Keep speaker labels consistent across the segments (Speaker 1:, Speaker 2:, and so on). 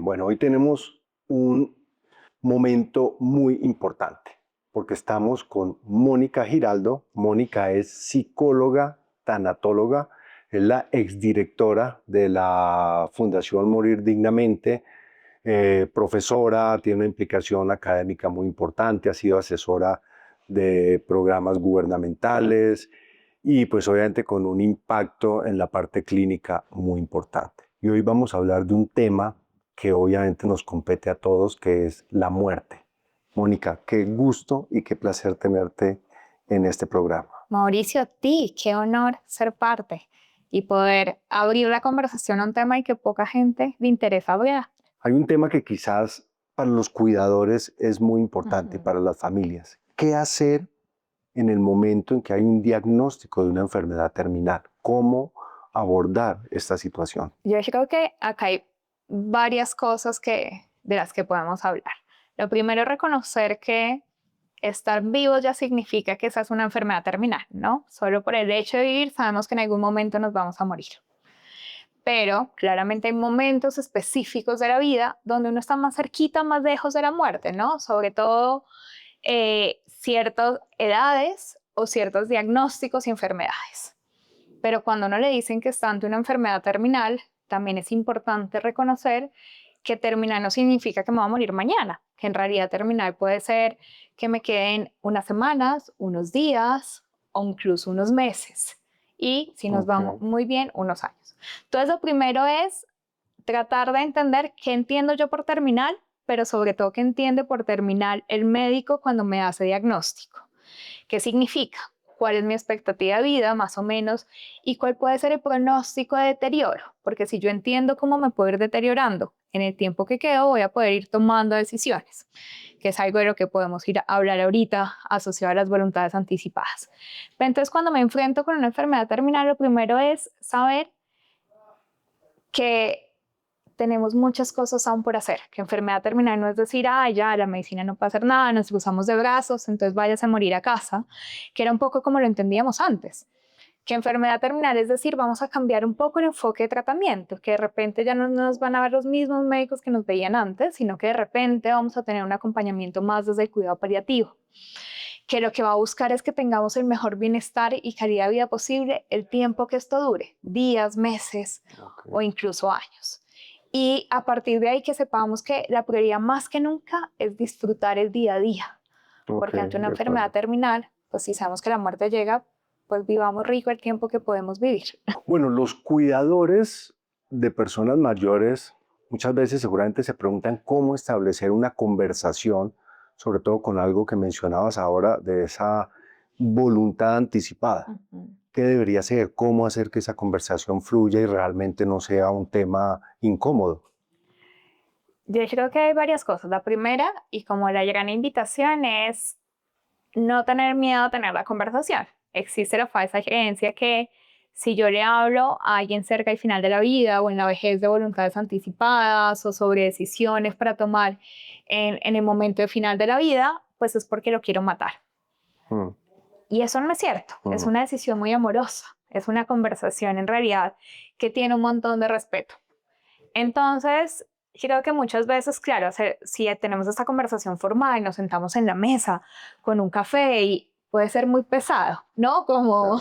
Speaker 1: Bueno, hoy tenemos un momento muy importante porque estamos con Mónica Giraldo. Mónica es psicóloga, tanatóloga, es la exdirectora de la Fundación Morir Dignamente, profesora, tiene una implicación académica muy importante, ha sido asesora de programas gubernamentales y pues obviamente con un impacto en la parte clínica muy importante. Y hoy vamos a hablar de un tema que obviamente nos compete a todos, que es la muerte. Mónica, qué gusto y qué placer tenerte en este programa.
Speaker 2: Mauricio, a ti, qué honor ser parte y poder abrir la conversación a un tema y que poca gente le interesa hablar.
Speaker 1: Hay un tema que quizás para los cuidadores es muy importante, para las familias. ¿Qué hacer en el momento en que hay un diagnóstico de una enfermedad terminal? ¿Cómo abordar esta situación?
Speaker 2: Yo creo que acá hay varias cosas de las que podemos hablar. Lo primero es reconocer que estar vivo ya significa que esa es una enfermedad terminal, ¿no? Solo por el hecho de vivir sabemos que en algún momento nos vamos a morir. Pero claramente hay momentos específicos de la vida donde uno está más cerquita, más lejos de la muerte, ¿no? Sobre todo ciertas edades o ciertos diagnósticos y enfermedades. Pero cuando uno le dicen que está ante una enfermedad terminal, también es importante reconocer que terminal no significa que me voy a morir mañana, que en realidad terminal puede ser que me queden unas semanas, unos días o incluso unos meses. Y si nos va muy bien, unos años. Entonces, lo primero es tratar de entender qué entiendo yo por terminal, pero sobre todo qué entiende por terminal el médico cuando me hace diagnóstico. ¿Qué significa? ¿Cuál es mi expectativa de vida, más o menos? ¿Y cuál puede ser el pronóstico de deterioro? Porque si yo entiendo cómo me puedo ir deteriorando en el tiempo que quedo, voy a poder ir tomando decisiones, que es algo de lo que podemos ir a hablar ahorita asociado a las voluntades anticipadas. Pero entonces, cuando me enfrento con una enfermedad terminal, lo primero es saber que tenemos muchas cosas aún por hacer, que enfermedad terminal no es decir, ya, la medicina no puede hacer nada, nos cruzamos de brazos, entonces váyase a morir a casa, que era un poco como lo entendíamos antes. Que enfermedad terminal es decir, vamos a cambiar un poco el enfoque de tratamiento, que de repente ya no nos van a ver los mismos médicos que nos veían antes, sino que de repente vamos a tener un acompañamiento más desde el cuidado paliativo, que lo que va a buscar es que tengamos el mejor bienestar y calidad de vida posible el tiempo que esto dure, días, meses o incluso años. Y a partir de ahí que sepamos que la prioridad más que nunca es disfrutar el día a día. Porque ante una enfermedad terminal, pues si sabemos que la muerte llega, pues vivamos rico el tiempo que podemos vivir.
Speaker 1: Bueno, los cuidadores de personas mayores muchas veces seguramente se preguntan cómo establecer una conversación, sobre todo con algo que mencionabas ahora de esa voluntad anticipada. ¿Qué debería ser? ¿Cómo hacer que esa conversación fluya y realmente no sea un tema incómodo?
Speaker 2: Yo creo que hay varias cosas. La primera, y como la gran invitación, es no tener miedo a tener la conversación. Existe la falsa creencia que si yo le hablo a alguien cerca al final de la vida o en la vejez de voluntades anticipadas o sobre decisiones para tomar en el momento de final de la vida, pues es porque lo quiero matar.
Speaker 1: Mm.
Speaker 2: Y eso no es cierto, es una decisión muy amorosa, es una conversación en realidad que tiene un montón de respeto. Entonces, creo que muchas veces, claro, si tenemos esta conversación formal y nos sentamos en la mesa con un café y puede ser muy pesado, ¿no? Como...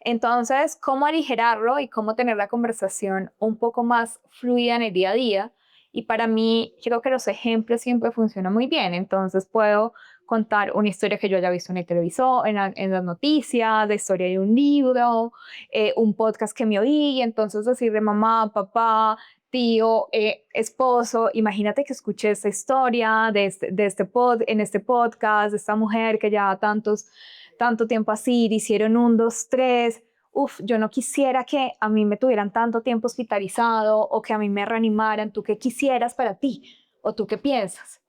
Speaker 2: Entonces, ¿cómo aligerarlo y cómo tener la conversación un poco más fluida en el día a día? Y para mí, creo que los ejemplos siempre funcionan muy bien. Entonces, puedo contar una historia que yo haya visto en el televisor, en las noticias, la historia de un libro, un podcast que me oí, y entonces decirle mamá, papá, tío, esposo, imagínate que escuché esta historia en este podcast, de esta mujer que ya tanto tiempo así, hicieron 1, 2, 3. Yo no quisiera que a mí me tuvieran tanto tiempo hospitalizado o que a mí me reanimaran. ¿Tú qué quisieras para ti? ¿O tú qué piensas?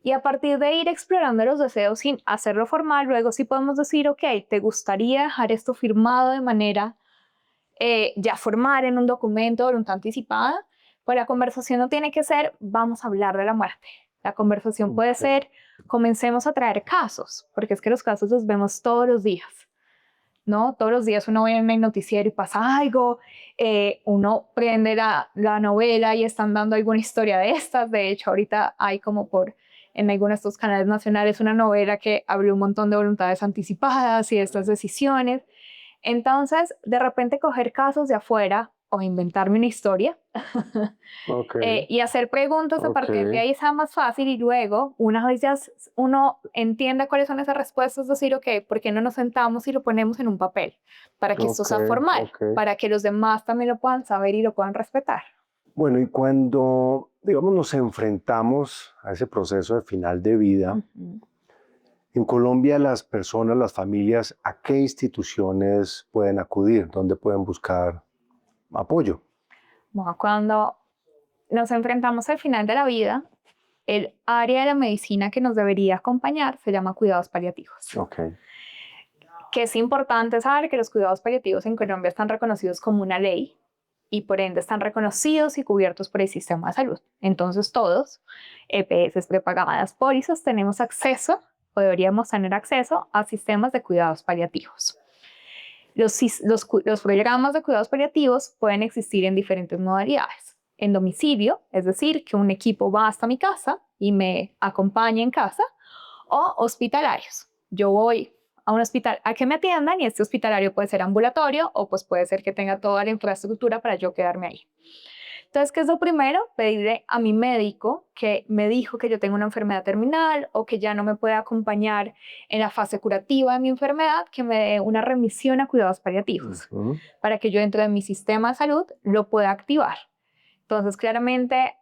Speaker 2: Y a partir de ir explorando los deseos sin hacerlo formal, luego sí podemos decir, ok, ¿te gustaría dejar esto firmado de manera ya formal en un documento de voluntad anticipada? Pues la conversación no tiene que ser, vamos a hablar de la muerte. La conversación puede ser, comencemos a traer casos, porque es que los casos los vemos todos los días. ¿no? Todos los días uno ve en el noticiero y pasa algo, uno prende la novela y están dando alguna historia de estas. De hecho, ahorita hay como en algunos de estos canales nacionales una novela que habló un montón de voluntades anticipadas y de estas decisiones. Entonces, de repente coger casos de afuera o inventarme una historia
Speaker 1: Ok,
Speaker 2: y hacer preguntas a
Speaker 1: ok,
Speaker 2: partir de ahí sea más fácil y luego, una vez ya uno entiende cuáles son esas respuestas, decir, ok, ¿por qué no nos sentamos y lo ponemos en un papel? Para que esto
Speaker 1: ok,
Speaker 2: sea formal,
Speaker 1: ok.
Speaker 2: para que los demás también lo puedan saber y lo puedan respetar.
Speaker 1: Bueno, y cuando, digamos, nos enfrentamos a ese proceso de final de vida,
Speaker 2: Ujú.
Speaker 1: en Colombia las personas, las familias, ¿a qué instituciones pueden acudir? ¿Dónde pueden buscar apoyo?
Speaker 2: Bueno, cuando nos enfrentamos al final de la vida, el área de la medicina que nos debería acompañar se llama cuidados paliativos.
Speaker 1: Ok.
Speaker 2: Que es importante saber que los cuidados paliativos en Colombia están reconocidos como una ley y por ende están reconocidos y cubiertos por el sistema de salud. Entonces todos, EPS prepagadas, pólizas, tenemos acceso o deberíamos tener acceso a sistemas de cuidados paliativos. Los programas de cuidados paliativos pueden existir en diferentes modalidades. En domicilio, es decir, que un equipo va hasta mi casa y me acompaña en casa, o hospitalarios. Yo voy a un hospital a que me atiendan y este hospitalario puede ser ambulatorio o pues puede ser que tenga toda la infraestructura para yo quedarme ahí. Entonces, ¿qué es lo primero? Pedirle a mi médico que me dijo que yo tengo una enfermedad terminal o que ya no me puede acompañar en la fase curativa de mi enfermedad, que me dé una remisión a cuidados paliativos
Speaker 1: Ujú.
Speaker 2: para que yo dentro de mi sistema de salud lo pueda activar. Entonces, claramente,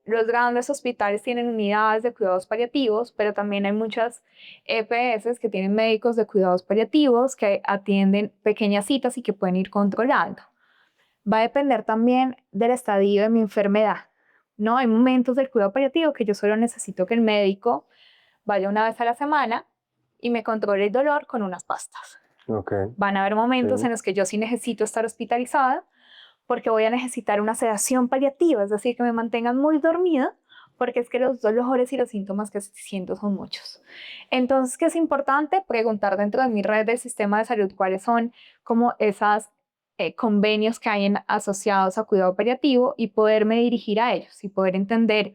Speaker 2: los grandes hospitales tienen unidades de cuidados paliativos, pero también hay muchas EPS que tienen médicos de cuidados paliativos que atienden pequeñas citas y que pueden ir controlando. Va a depender también del estadio de mi enfermedad, ¿no? Hay momentos del cuidado paliativo que yo solo necesito que el médico vaya una vez a la semana y me controle el dolor con unas pastas.
Speaker 1: Ok,
Speaker 2: Van a haber momentos
Speaker 1: sí.
Speaker 2: en los que yo sí necesito estar hospitalizada porque voy a necesitar una sedación paliativa, es decir, que me mantengan muy dormida, porque es que los dolores y los síntomas que siento son muchos. Entonces, ¿qué es importante? Preguntar dentro de mi red del sistema de salud cuáles son como esas convenios que hay asociados a cuidado paliativo y poderme dirigir a ellos y poder entender.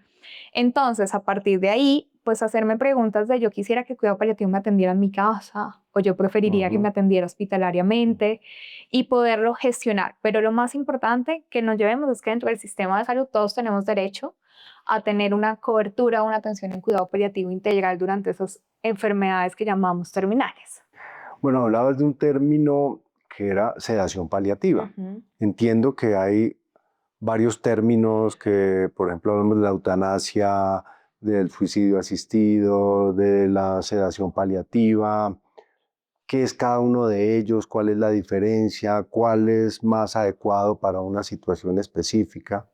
Speaker 2: Entonces, a partir de ahí, pues hacerme preguntas de yo quisiera que cuidado paliativo me atendiera en mi casa o yo preferiría que me
Speaker 1: Ujú.
Speaker 2: atendiera hospitalariamente y poderlo gestionar. Pero lo más importante que nos llevemos es que dentro del sistema de salud todos tenemos derecho a tener una cobertura, una atención en cuidado paliativo integral durante esas enfermedades que llamamos terminales.
Speaker 1: Bueno, hablabas de un término que era sedación paliativa.
Speaker 2: Ujú.
Speaker 1: Entiendo que hay varios términos que, por ejemplo, hablamos de la eutanasia, del suicidio asistido, de la sedación paliativa. ¿Qué es cada uno de ellos? ¿Cuál es la diferencia? ¿Cuál es más adecuado para una situación específica?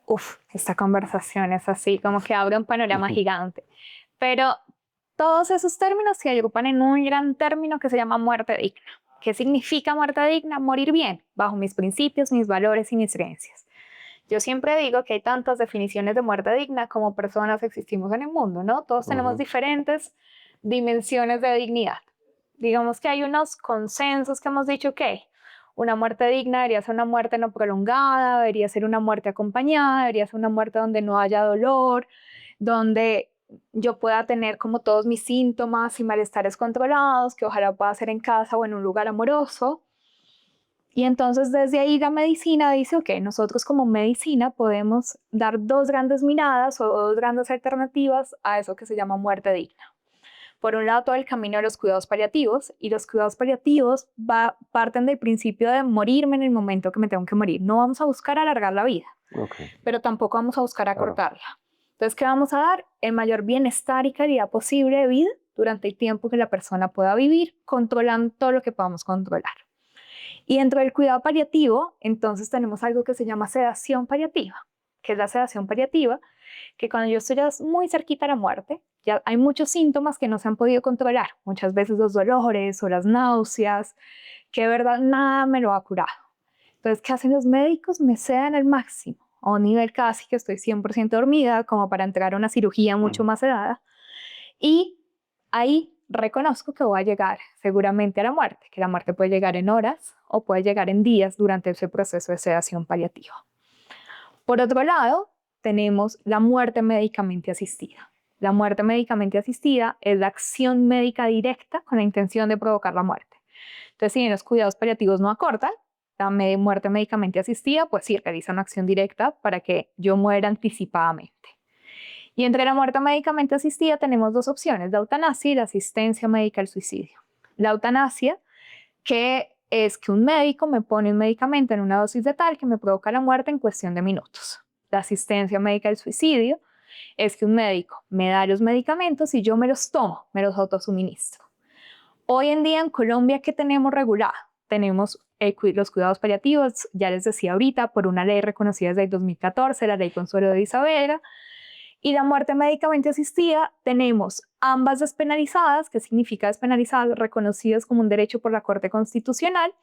Speaker 2: Uf, esta conversación es así, como que abre un panorama gigante. Pero todos esos términos se agrupan en un gran término que se llama muerte digna. ¿Qué significa muerte digna? Morir bien, bajo mis principios, mis valores y mis creencias. Yo siempre digo que hay tantas definiciones de muerte digna como personas existimos en el mundo, ¿no? Todos tenemos
Speaker 1: Ujú.
Speaker 2: diferentes dimensiones de dignidad. Digamos que hay unos consensos que hemos dicho que una muerte digna debería ser una muerte no prolongada, debería ser una muerte acompañada, debería ser una muerte donde no haya dolor, donde yo pueda tener como todos mis síntomas y malestares controlados, que ojalá pueda ser en casa o en un lugar amoroso. Y entonces desde ahí la medicina dice, ok, nosotros como medicina podemos dar dos grandes miradas o dos grandes alternativas a eso que se llama muerte digna. Por un lado, todo el camino de los cuidados paliativos, y los cuidados paliativos parten del principio de morirme en el momento que me tengo que morir. No vamos a buscar alargar la vida,
Speaker 1: Ok,
Speaker 2: pero tampoco vamos a buscar
Speaker 1: claro.
Speaker 2: acortarla. Entonces, ¿qué vamos a dar? El mayor bienestar y calidad posible de vida durante el tiempo que la persona pueda vivir, controlando todo lo que podamos controlar. Y dentro del cuidado paliativo, entonces tenemos algo que se llama sedación paliativa, que es la sedación paliativa, que cuando yo estoy ya muy cerquita a la muerte, ya hay muchos síntomas que no se han podido controlar, muchas veces los dolores o las náuseas, que de verdad nada me lo ha curado. Entonces, ¿qué hacen los médicos? Me sedan al máximo, a un nivel casi que estoy 100% dormida, como para entrar a una cirugía mucho
Speaker 1: Ujú.
Speaker 2: más sedada, y ahí reconozco que voy a llegar seguramente a la muerte, que la muerte puede llegar en horas o puede llegar en días durante ese proceso de sedación paliativa. Por otro lado, tenemos la muerte médicamente asistida. La muerte médicamente asistida es la acción médica directa con la intención de provocar la muerte. Entonces, si bien los cuidados paliativos no acortan, la muerte médicamente asistida, pues sí, realiza una acción directa para que yo muera anticipadamente. Y entre la muerte médicamente asistida tenemos dos opciones, la eutanasia y la asistencia médica al suicidio. La eutanasia, que es que un médico me pone un medicamento en una dosis letal que me provoca la muerte en cuestión de minutos. La asistencia médica al suicidio es que un médico me da los medicamentos y yo me los tomo, me los autosuministro. Hoy en día en Colombia, ¿qué tenemos regulado? Tenemos los cuidados paliativos, ya les decía ahorita, por una ley reconocida desde el 2014, la ley Consuelo de Isabela, y la muerte médicamente asistida, tenemos ambas despenalizadas, que significa despenalizadas, reconocidas como un derecho por la Corte Constitucional,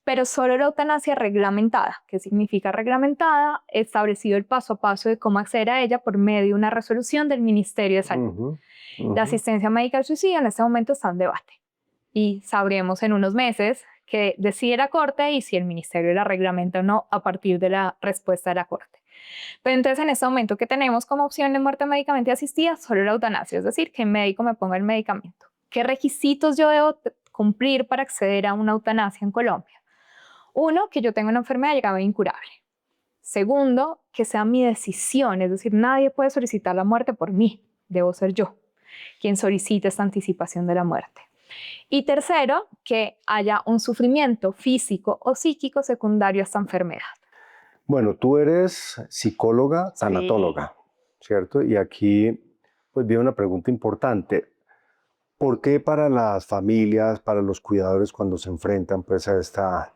Speaker 2: pero solo la eutanasia reglamentada, que significa reglamentada, establecido el paso a paso de cómo acceder a ella por medio de una resolución del Ministerio de Salud. La asistencia médica al suicidio en este momento está en debate y sabremos en unos meses qué decide la Corte y si el Ministerio la reglamenta o no a partir de la respuesta de la Corte. Pero entonces en este momento, ¿qué tenemos como opción de muerte médicamente asistida? Solo la eutanasia, es decir, que el médico me ponga el medicamento. ¿Qué requisitos yo debo cumplir para acceder a una eutanasia en Colombia? Uno, que yo tenga una enfermedad grave e incurable. Segundo, que sea mi decisión, es decir, nadie puede solicitar la muerte por mí, debo ser yo quien solicite esta anticipación de la muerte. Y tercero, que haya un sufrimiento físico o psíquico secundario a esta enfermedad.
Speaker 1: Bueno, tú eres psicóloga, tanatóloga, ¿cierto? Y aquí pues viene una pregunta importante. ¿Por qué para las familias, para los cuidadores cuando se enfrentan pues a esta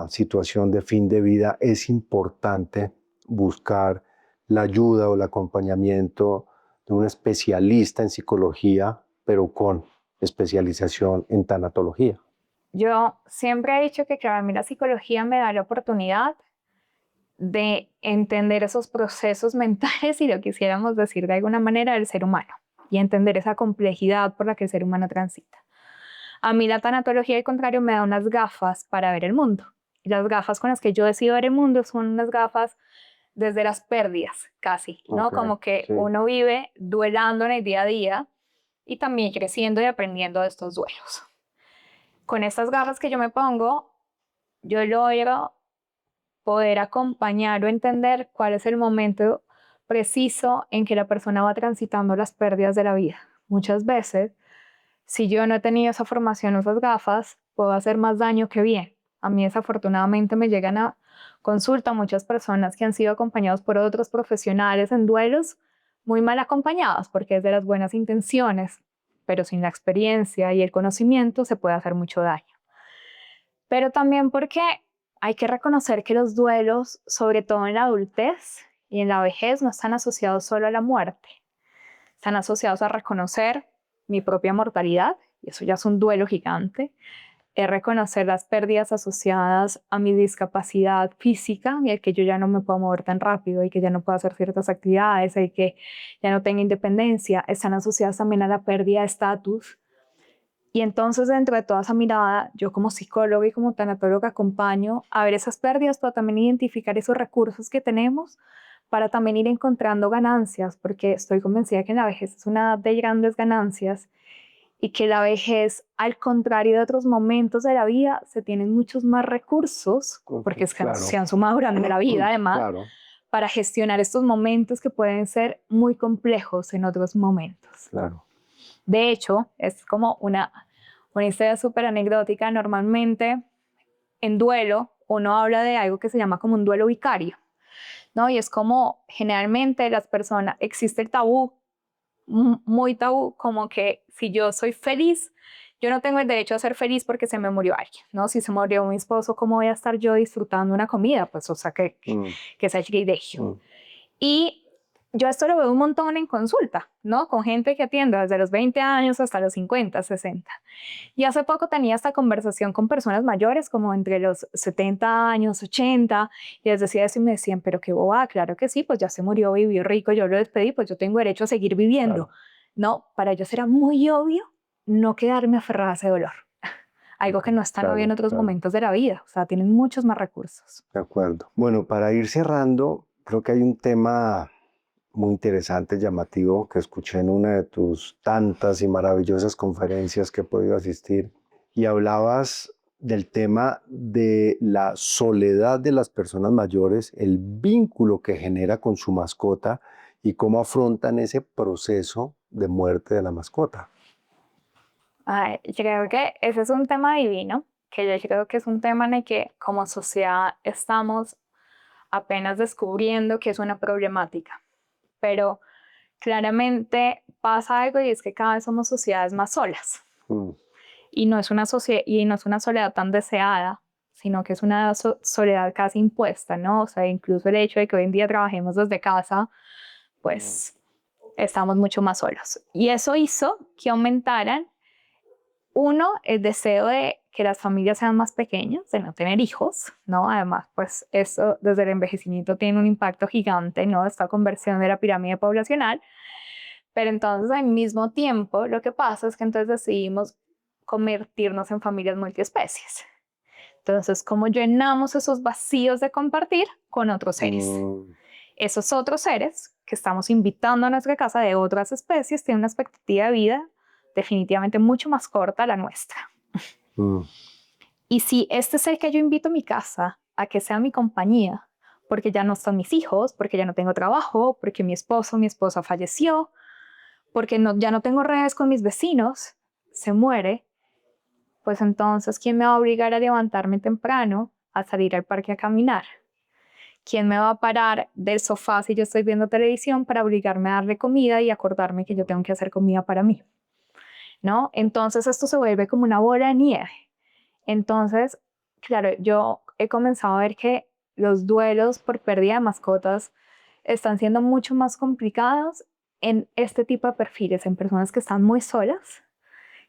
Speaker 1: situación de fin de vida es importante buscar la ayuda o el acompañamiento de un especialista en psicología, pero con especialización en tanatología?
Speaker 2: Yo siempre he dicho que a mí la psicología me da la oportunidad de entender esos procesos mentales y lo quisiéramos decir de alguna manera del ser humano y entender esa complejidad por la que el ser humano transita. A mí la tanatología, al contrario, me da unas gafas para ver el mundo. Y las gafas con las que yo decido ver el mundo son unas gafas desde las pérdidas, casi, ¿no?
Speaker 1: Okay,
Speaker 2: como que
Speaker 1: sí.
Speaker 2: uno vive duelando en el día a día y también creciendo y aprendiendo de estos duelos. Con estas gafas que yo me pongo, yo logro poder acompañar o entender cuál es el momento preciso en que la persona va transitando las pérdidas de la vida. Muchas veces, si yo no he tenido esa formación o esas gafas, puedo hacer más daño que bien. A mí desafortunadamente me llegan a consulta muchas personas que han sido acompañados por otros profesionales en duelos muy mal acompañados porque es de las buenas intenciones, pero sin la experiencia y el conocimiento se puede hacer mucho daño. Pero también porque hay que reconocer que los duelos, sobre todo en la adultez y en la vejez, no están asociados solo a la muerte. Están asociados a reconocer mi propia mortalidad, y eso ya es un duelo gigante. Es reconocer las pérdidas asociadas a mi discapacidad física y el que yo ya no me puedo mover tan rápido y que ya no puedo hacer ciertas actividades y que ya no tenga independencia. Están asociadas también a la pérdida de estatus. Y entonces, dentro de toda esa mirada, yo como psicóloga y como tanatóloga acompaño a ver esas pérdidas, pero también identificar esos recursos que tenemos para también ir encontrando ganancias, porque estoy convencida que en la vejez es una edad de grandes ganancias y que la vejez, al contrario de otros momentos de la vida, se tienen muchos más recursos, porque es que
Speaker 1: Claro.
Speaker 2: se han sumado durante la vida además,
Speaker 1: Claro.
Speaker 2: para gestionar estos momentos que pueden ser muy complejos en otros momentos.
Speaker 1: Claro.
Speaker 2: De hecho, es como una historia súper anecdótica. Normalmente, en duelo, uno habla de algo que se llama como un duelo vicario, ¿no? Y es como, generalmente, las personas, existe el tabú, muy tabú, como que si yo soy feliz, yo no tengo el derecho a ser feliz porque se me murió alguien, ¿no? Si se murió mi esposo, ¿cómo voy a estar yo disfrutando una comida? Pues, o sea, que es el privilegio. Y yo esto lo veo un montón en consulta, ¿no? Con gente que atiendo desde los 20 años hasta los 50, 60. Y hace poco tenía esta conversación con personas mayores, como entre los 70 años, 80, y les decía eso y me decían, pero qué boba, claro que sí, pues ya se murió, vivió rico, yo lo despedí, pues yo tengo derecho a seguir viviendo.
Speaker 1: Claro.
Speaker 2: ¿no? Para ellos era muy obvio no quedarme aferrada a ese dolor. Algo que no está obvio en otros momentos de la vida. O sea, tienen muchos más recursos.
Speaker 1: De acuerdo. Bueno, para ir cerrando, creo que hay un tema muy interesante, llamativo, que escuché en una de tus tantas y maravillosas conferencias que he podido asistir, y hablabas del tema de la soledad de las personas mayores, el vínculo que genera con su mascota y cómo afrontan ese proceso de muerte de la mascota.
Speaker 2: Ay, yo creo que ese es un tema divino, que yo creo que es un tema en el que como sociedad estamos apenas descubriendo que es una problemática. Pero claramente pasa algo y es que cada vez somos sociedades más solas.
Speaker 1: Mm.
Speaker 2: Y no es una soledad tan deseada, sino que es una soledad casi impuesta, ¿no? O sea, incluso el hecho de que hoy en día trabajemos desde casa, pues estamos mucho más solos. Y eso hizo que aumentaran, uno, el deseo de que las familias sean más pequeñas, de no tener hijos, ¿no? Además, pues eso desde el envejecimiento tiene un impacto gigante, ¿no? Esta conversión de la pirámide poblacional. Pero entonces al mismo tiempo lo que pasa es que entonces decidimos convertirnos en familias multiespecies. Entonces, ¿cómo llenamos esos vacíos de compartir con otros seres? Esos otros seres que estamos invitando a nuestra casa de otras especies tienen una expectativa de vida definitivamente mucho más corta a la nuestra.
Speaker 1: Mm.
Speaker 2: Y si este ser que yo invito a mi casa a que sea mi compañía, porque ya no están mis hijos, porque ya no tengo trabajo, porque mi esposo o mi esposa falleció, porque ya no tengo redes con mis vecinos, se muere, pues entonces, ¿quién me va a obligar a levantarme temprano, a salir al parque a caminar? ¿Quién me va a parar del sofá si yo estoy viendo televisión para obligarme a darle comida y acordarme que yo tengo que hacer comida para mí? ¿No? Entonces esto se vuelve como una bola de nieve. Entonces, claro, yo he comenzado a ver que los duelos por pérdida de mascotas están siendo mucho más complicados en este tipo de perfiles, en personas que están muy solas,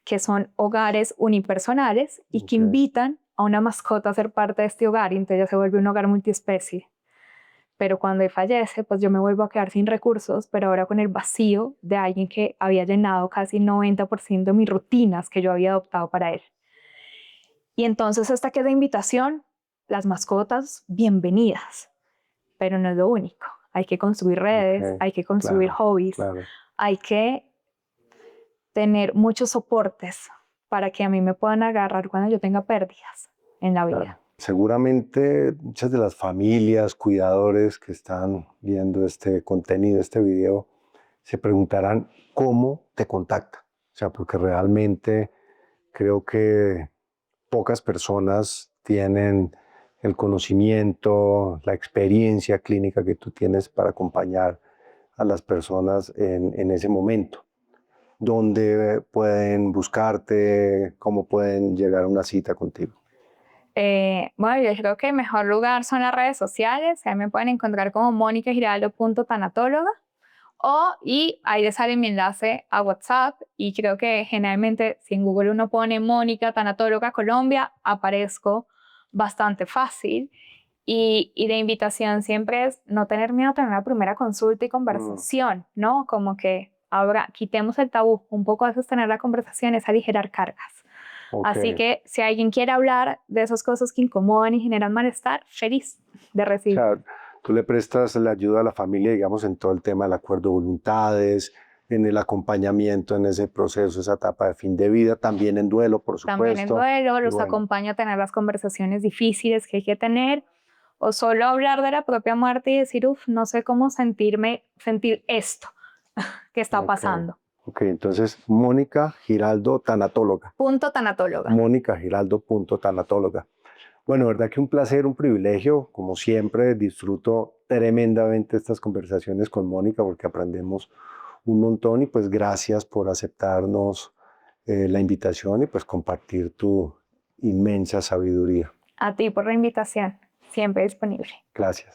Speaker 2: que son hogares unipersonales y que invitan a una mascota a ser parte de este hogar y entonces ya se vuelve un hogar multiespecie. Pero cuando él fallece, pues yo me vuelvo a quedar sin recursos, pero ahora con el vacío de alguien que había llenado casi 90% de mis rutinas que yo había adoptado para él. Y entonces esta que es la invitación, las mascotas, bienvenidas, pero no es lo único. Hay que construir redes, hay que construir hobbies, hay que tener muchos soportes para que a mí me puedan agarrar cuando yo tenga pérdidas en la vida.
Speaker 1: Seguramente muchas de las familias, cuidadores que están viendo este contenido, este video, se preguntarán cómo te contactan. O sea, porque realmente creo que pocas personas tienen el conocimiento, la experiencia clínica que tú tienes para acompañar a las personas en ese momento. ¿Dónde pueden buscarte? ¿Cómo pueden llegar a una cita contigo?
Speaker 2: Bueno, yo creo que el mejor lugar son las redes sociales. Ahí me pueden encontrar como monicagiraldo.tanatóloga y ahí les sale mi enlace a WhatsApp y creo que generalmente si en Google uno pone Mónica Tanatóloga Colombia, aparezco bastante fácil. Y la invitación siempre es no tener miedo a tener una primera consulta y conversación, ¿no? Como que ahora quitemos el tabú. Un poco a veces tener la conversación es aligerar cargas. Así que si alguien quiere hablar de esas cosas que incomodan y generan malestar, feliz de recibir.
Speaker 1: O sea, tú le prestas la ayuda a la familia, digamos, en todo el tema del acuerdo de voluntades, en el acompañamiento en ese proceso, esa etapa de fin de vida, también en duelo, por supuesto.
Speaker 2: También en duelo, los acompaño a tener las conversaciones difíciles que hay que tener, o solo hablar de la propia muerte y decir, no sé cómo sentir esto que está pasando.
Speaker 1: Ok, entonces Mónica Giraldo, tanatóloga.
Speaker 2: .tanatóloga.
Speaker 1: Mónica Giraldo, tanatóloga. Bueno, verdad que un placer, un privilegio. Como siempre, disfruto tremendamente estas conversaciones con Mónica porque aprendemos un montón y pues gracias por aceptarnos la invitación y pues compartir tu inmensa sabiduría.
Speaker 2: A ti por la invitación, siempre disponible.
Speaker 1: Gracias.